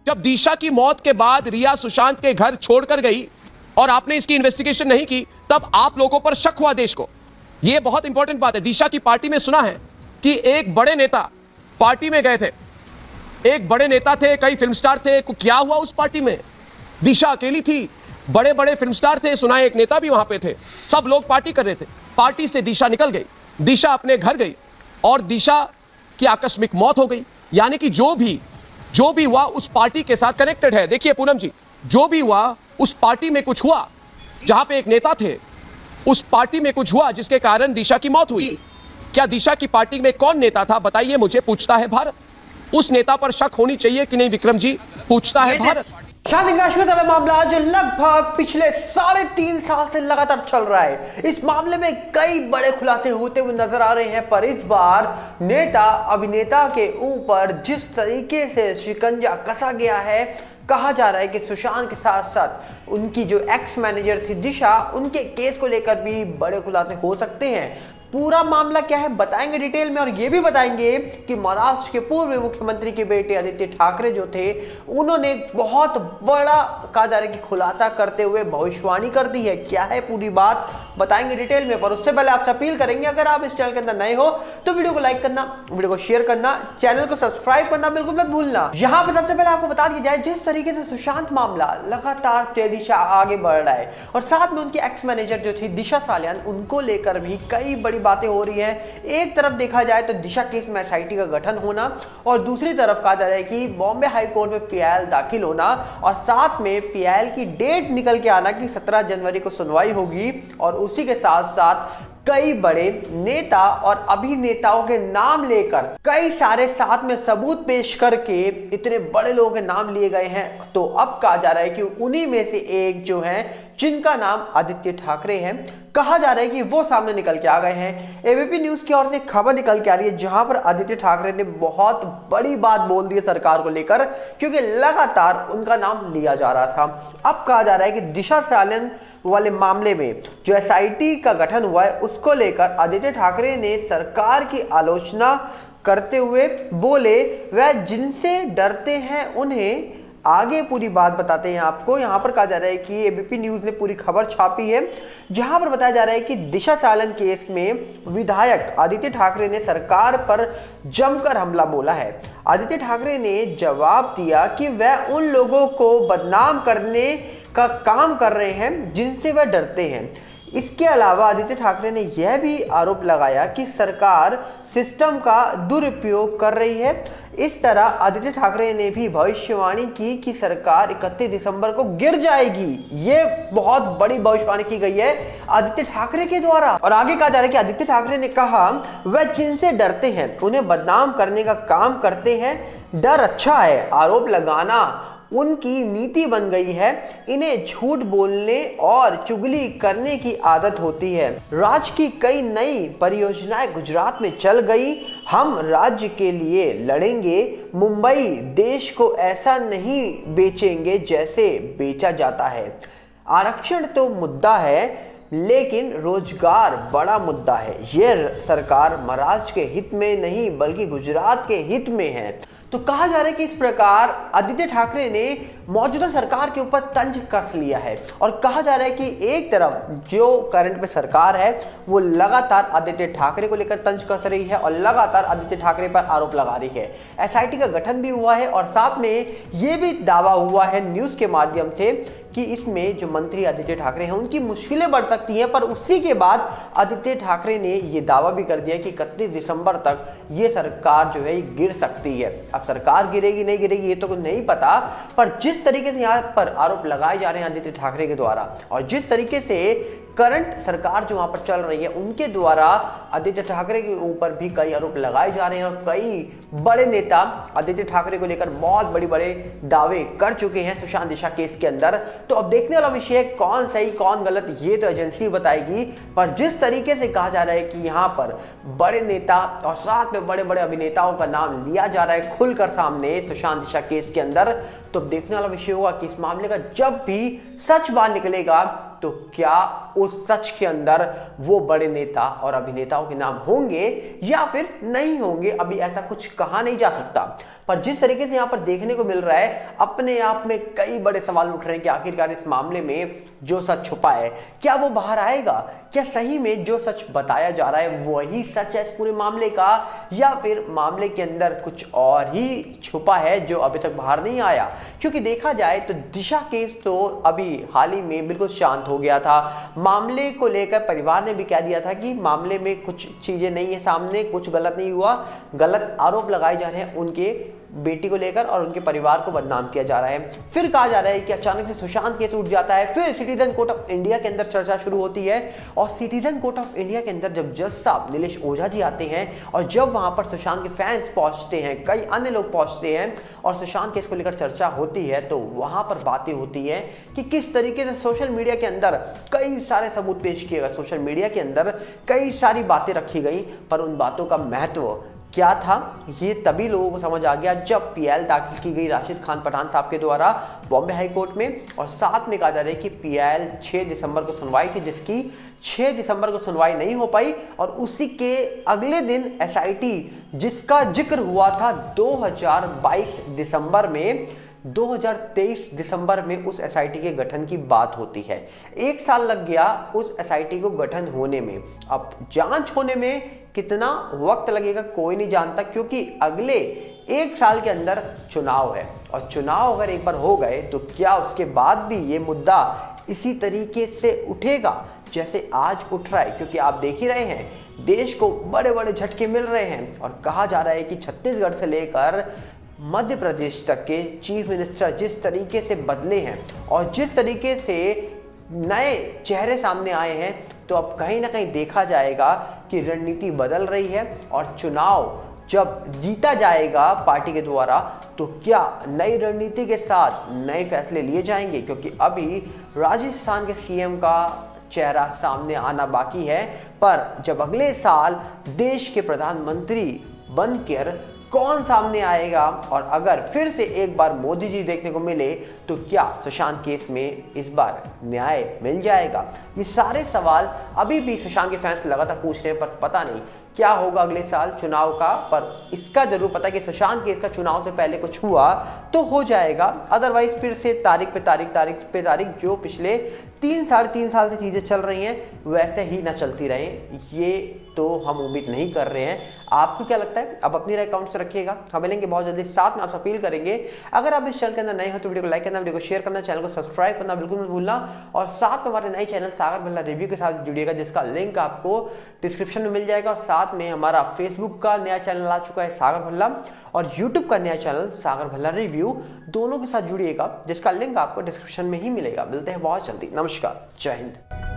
जब दिशा की मौत के बाद रिया सुशांत के घर छोड़कर गई और आपने इसकी इन्वेस्टिगेशन नहीं की, तब आप लोगों पर शक हुआ देश को। यह बहुत इंपॉर्टेंट बात है। दिशा की पार्टी में सुना है कि एक बड़े नेता पार्टी में गए थे, एक बड़े नेता थे, कई फिल्म स्टार थे। क्या हुआ उस पार्टी में? दिशा अकेली थी, बड़े बड़े फिल्म स्टार थे, सुना है एक नेता भी वहां पे थे, सब लोग पार्टी कर रहे थे। पार्टी से दिशा निकल गई, दिशा अपने घर गई और दिशा की आकस्मिक मौत हो गई। यानी कि जो भी हुआ उस पार्टी के साथ कनेक्टेड है। देखिए पूनम जी, जो भी हुआ उस पार्टी में कुछ हुआ, जहां पे एक नेता थे उस पार्टी में कुछ हुआ जिसके कारण दिशा की मौत हुई। क्या दिशा की पार्टी में कौन नेता था बताइए मुझे, पूछता है भारत। उस नेता पर शक होनी चाहिए कि नहीं विक्रम जी, पूछता है भारत। शादी राशि वाला मामला जो लगभग पिछले 3.5 साल से लगातार चल रहा है, इस मामले में कई बड़े खुलासे होते हुए नजर आ रहे हैं। पर इस बार नेता अभिनेता के ऊपर जिस तरीके से शिकंजा कसा गया है, कहा जा रहा है कि सुशांत के साथ साथ उनकी जो एक्स मैनेजर थी दिशा, उनके केस को लेकर भी बड़े खुलासे हो सकते हैं। पूरा मामला क्या है बताएंगे डिटेल में, और ये भी बताएंगे कि महाराष्ट्र के पूर्व मुख्यमंत्री के बेटे आदित्य ठाकरे जो थे, उन्होंने बहुत बड़ा कहा जा रहा है कि खुलासा करते हुए भविष्यवाणी कर दी है। क्या है पूरी बात बताएंगे डिटेल में। पर उससे पहले आपसे अपील करेंगे, अगर आप इस चैनल के अंदर नए हो तो वीडियो को लाइक करना, वीडियो को शेयर करना, चैनल को सब्सक्राइब करना बिल्कुल मत भूलना। यहां पर सबसे पहले आपको बता दिया जाए, जिस तरीके से सुशांत मामला लगातार तेजी से आगे बढ़ रहा है और साथ में उनकी एक्स मैनेजर जो थी दिशा सालियान, उनको लेकर भी कई बड़ी बातें हो रही हैं। एक तरफ देखा जाए तो दिशा केस में एसआईटी का गठन होना, और दूसरी तरफ कहा जा रहा है कि बॉम्बे हाई कोर्ट में पीआईएल दाखिल होना, और साथ में पीआईएल की डेट निकल के आना कि 17 जनवरी को सुनवाई होगी। और उसी के साथ साथ कई बड़े नेता और अभिनेताओं के नाम लेकर कई सारे साथ में सबूत पेश करके इतने बड़े लोगों के नाम लिए गए हैं। तो अब कहा जा रहा है कि उन्हीं में से एक जो है, जिनका नाम आदित्य ठाकरे है, कहा जा रहा है कि वो सामने निकल के आ गए हैं। एबीपी न्यूज की ओर से खबर निकल के आ रही है, जहां पर आदित्य ठाकरे ने बहुत बड़ी बात बोल दी है सरकार को लेकर, क्योंकि लगातार उनका नाम लिया जा रहा था। अब कहा जा रहा है कि दिशा सालियान वाले मामले में जो एसआईटी का गठन हुआ है, उसको लेकर आदित्य ठाकरे ने सरकार की आलोचना करते हुए बोले, वह जिनसे डरते हैं उन्हें आगे पूरी बात बताते हैं आपको। यहां पर कहा जा रहा है कि एबीपी न्यूज ने पूरी खबर छापी है, जहां पर बताया जा रहा है कि दिशा सालियान केस में विधायक आदित्य ठाकरे ने सरकार पर जमकर हमला बोला है। आदित्य ठाकरे ने जवाब दिया कि वह उन लोगों को बदनाम करने का काम कर रहे हैं जिनसे वह डरते हैं। इसके अलावा आदित्य ठाकरे ने यह भी आरोप लगाया कि सरकार सिस्टम का दुरुपयोग कर रही है। इस तरह आदित्य ठाकरे ने भी भविष्यवाणी की कि सरकार 31 दिसंबर को गिर जाएगी। ये बहुत बड़ी भविष्यवाणी की गई है आदित्य ठाकरे के द्वारा। और आगे कहा जा रहा है कि आदित्य ठाकरे ने कहा, वह जिनसे डरते हैं उन्हें बदनाम करने का काम करते हैं। डर अच्छा है, आरोप लगाना उनकी नीति बन गई है। इन्हें झूठ बोलने और चुगली करने की आदत होती है। राज्य की कई नई परियोजनाएं गुजरात में चल गई। हम राज्य के लिए लड़ेंगे। मुंबई देश को ऐसा नहीं बेचेंगे जैसे बेचा जाता है। आरक्षण तो मुद्दा है, लेकिन रोजगार बड़ा मुद्दा है। यह सरकार महाराष्ट्र के हित में नहीं बल्कि गुजरात के हित में है। तो कहा जा रहा है कि इस प्रकार आदित्य ठाकरे ने मौजूदा सरकार के ऊपर तंज कस लिया है, और कहा जा रहा है कि एक तरफ जो करंट में सरकार है वो लगातार आदित्य ठाकरे को लेकर तंज कस रही है और लगातार आदित्य ठाकरे पर आरोप लगा रही है। एसआईटी का गठन भी हुआ है, और साथ में ये भी दावा हुआ है न्यूज के माध्यम से कि इसमें जो मंत्री आदित्य ठाकरे हैं उनकी मुश्किलें बढ़ सकती हैं। पर उसी के बाद आदित्य ठाकरे ने यह दावा भी कर दिया कि 31 दिसंबर तक ये सरकार जो है गिर सकती है। अब सरकार गिरेगी नहीं गिरेगी ये तो कुछ नहीं पता, पर जिस तरीके से यहाँ पर आरोप लगाए जा रहे हैं आदित्य ठाकरे के द्वारा, और जिस तरीके से करंट सरकार जो वहां पर चल रही है उनके द्वारा आदित्य ठाकरे के ऊपर भी कई आरोप लगाए जा रहे हैं, और कई बड़े नेता आदित्य ठाकरे को लेकर बहुत बड़े दावे कर चुके हैं सुशांत दिशा केस के अंदर। तो अब देखने वाला विषय कौन सही कौन गलत ये तो एजेंसी बताएगी, पर जिस तरीके से कहा जा रहा है कि यहाँ पर बड़े नेता और साथ में बड़े बड़े अभिनेताओं का नाम लिया जा रहा है खुलकर सामने सुशांत दिशा केस के अंदर, तो देखने वाला विषय होगा कि इस मामले का जब भी सच बाहर निकलेगा तो क्या उस सच के अंदर वो बड़े नेता और अभिनेताओं के नाम होंगे या फिर नहीं होंगे। अभी ऐसा कुछ कहा नहीं जा सकता। पर जिस तरीके से यहाँ पर देखने को मिल रहा है, अपने आप में कई बड़े सवाल उठ रहे हैं कि आखिरकार इस मामले में जो सच छुपा है क्या वो बाहर आएगा? क्या सही में जो सच बताया जा रहा है वही सच है इस पूरे मामले का, या फिर मामले के अंदर कुछ और ही छुपा है जो अभी तक बाहर नहीं आया? क्योंकि देखा जाए तो दिशा केस तो अभी हाल ही में बिल्कुल शांत हो गया था। मामले को लेकर परिवार ने भी कह दिया था कि मामले में कुछ चीजें नहीं है सामने, कुछ गलत नहीं हुआ, गलत आरोप लगाए जा रहे हैं उनके बेटी को लेकर और उनके परिवार को बदनाम किया जा रहा है। फिर कहा जा रहा है कि अचानक से सुशांत केस उठ जाता है, फिर सिटीजन कोर्ट ऑफ इंडिया के अंदर चर्चा शुरू होती है और सिटीजन कोर्ट ऑफ इंडिया के अंदर जब जज साहब नीलेश ओझा जी आते हैं और जब वहां पर सुशांत के फैंस पहुंचते हैं, कई अन्य लोग पहुंचते हैं और सुशांत केस को लेकर चर्चा होती है, तो वहां पर बातें होती हैं कि किस तरीके से सोशल मीडिया के अंदर कई सारे सबूत पेश किए गए, सोशल मीडिया के अंदर कई सारी बातें रखी गई, पर उन बातों का महत्व क्या था ये तभी लोगों को समझ आ गया जब पीएल दाखिल की गई राशिद खान पठान साहब के द्वारा बॉम्बे हाई कोर्ट में। और साथ में कहा जा रहा है कि पीएल 6 दिसंबर को सुनवाई थी, जिसकी 6 दिसंबर को सुनवाई नहीं हो पाई और उसी के अगले दिन एसआईटी जिसका जिक्र हुआ था 2022 दिसंबर में, 2023 दिसंबर में उस एसआईटी के गठन की बात होती है। 1 साल लग गया उस एसआईटी को गठन होने में। अब जांच होने में कितना वक्त लगेगा कोई नहीं जानता, क्योंकि अगले 1 साल के अंदर चुनाव है और चुनाव अगर एक बार हो गए तो क्या उसके बाद भी ये मुद्दा इसी तरीके से उठेगा जैसे आज उठ रहा है? क्योंकि आप देख ही रहे हैं देश को बड़े बड़े झटके मिल रहे हैं और कहा जा रहा है कि छत्तीसगढ़ से लेकर मध्य प्रदेश तक के चीफ मिनिस्टर जिस तरीके से बदले हैं और जिस तरीके से नए चेहरे सामने आए हैं, तो अब कहीं ना कहीं देखा जाएगा कि रणनीति बदल रही है और चुनाव जब जीता जाएगा पार्टी के द्वारा तो क्या नई रणनीति के साथ नए फैसले लिए जाएंगे? क्योंकि अभी राजस्थान के सीएम का चेहरा सामने आना बाकी है, पर जब अगले साल देश के प्रधानमंत्री बनकर कौन सामने आएगा और अगर फिर से एक बार मोदी जी देखने को मिले तो क्या सुशांत केस में इस बार न्याय मिल जाएगा? ये सारे सवाल अभी भी सुशांत के फैंस लगातार पूछ रहे हैं, पर पता नहीं क्या होगा अगले साल चुनाव का। पर इसका जरूर पता है कि सुशांत केस का चुनाव से पहले कुछ हुआ तो हो जाएगा, अदरवाइज फिर से तारीख पे तारीख जो पिछले 3-3.5 साल से चीजें चल रही हैं वैसे ही ना चलती रहे, ये तो हम उम्मीद नहीं कर रहे हैं। आपको क्या लगता है? अब अपनी राय कमेंट से रखिएगा, हम मिलेंगे बहुत जल्दी। साथ में आपसे अपील करेंगे अगर आप इस चैनल के अंदर नए हो तो वीडियो को लाइक करना, वीडियो को शेयर करना, चैनल को सब्सक्राइब करना बिल्कुल मत भूलना और साथ में हमारे नए चैनल सागर भल्ला रिव्यू के साथ जुड़िएगा, जिसका लिंक आपको डिस्क्रिप्शन में मिल जाएगा। और साथ में हमारा फेसबुक का नया चैनल आ चुका है सागर भल्ला और यूट्यूब का नया चैनल सागर भल्ला रिव्यू, दोनों के साथ जुड़िएगा जिसका लिंक आपको डिस्क्रिप्शन में ही मिलेगा। मिलते हैं बहुत जल्दी, नमस्कार, जय हिंद।